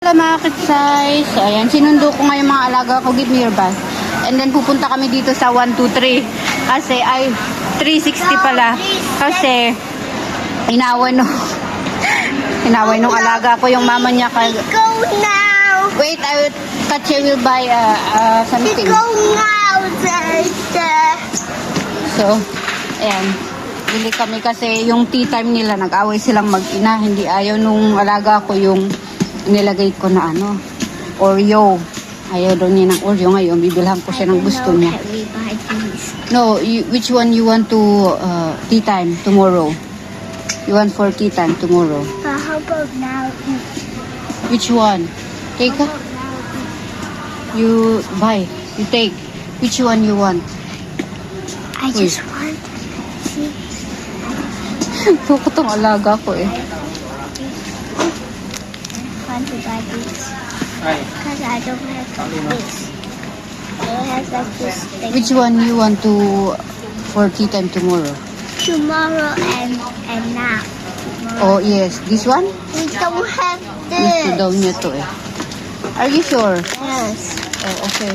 ka market size. So, ayan, sinundo ko nga yung mga alaga ko. Give me your bag. And then, pupunta kami dito sa 123. Kasi, 360 pala. Kasi, inaway nung alaga ko yung mama niya. Go now. Wait, Katya will buy something. Go now, sister. So, ayan. Bili kami kasi yung tea time nila, nag-away silang mag-ina. Hindi ayaw nung alaga ko yung nilagay ko na Oreo. Ayaw daw niya ng Oreo ngayon. Bibilhan ko siya ng gusto niya. No, which one you want to tea time tomorrow? You want for tea time tomorrow? How about now? Which one? Take ka? You buy. You take. Which one you want? I just want. Tuko tong alaga ko eh. Want to buy this? Because I don't have this. I have like this thing. Which one you want to for tea time tomorrow? Tomorrow and now. Oh yes, this one? We don't have Gusto daw this. niya to eh. Are you sure? Yes. Oh, okay.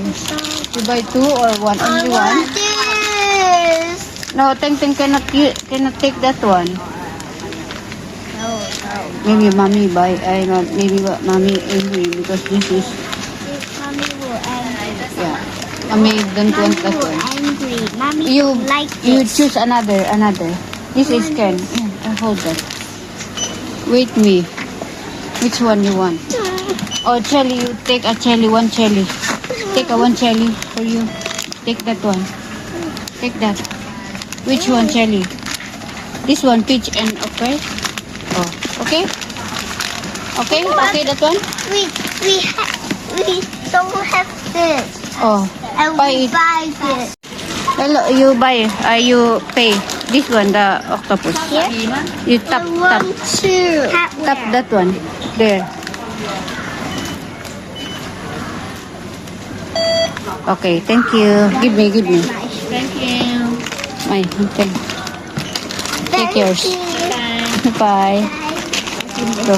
You buy two or one? I Only want one? this. No, Teng cannot take that one. No. Maybe mommy buy. Maybe mommy angry because this is Mommy will angry. yeah. Mommy don't want Mommy that will one. angry. Mommy You don't like you this. choose another. This is Ken. Yeah, hold that. Wait me. Which one you want? Oh, Chelly, you take a Chelly, one Chelly. Take a one Chelly for you. Take that one. Take that. Which one, Chelly? This one, peach and okay. Oh, okay. Okay, okay, that one. We don't have this. Oh, And buy we it. buy this. Hello, you buy. You pay. This one, the octopus. Here? You tap, I tap, want to. tap that one. There. Okay, thank you. Give me. Thank you. My, okay. Take yours. You. Bye. Go.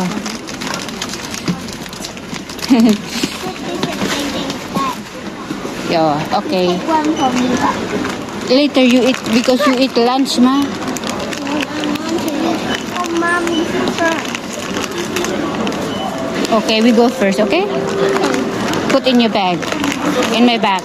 Yeah, okay. One for me. Later you eat because you eat lunch, ma. Oh, mommy first. Okay, we go first, okay? Put in your bag. In my bag.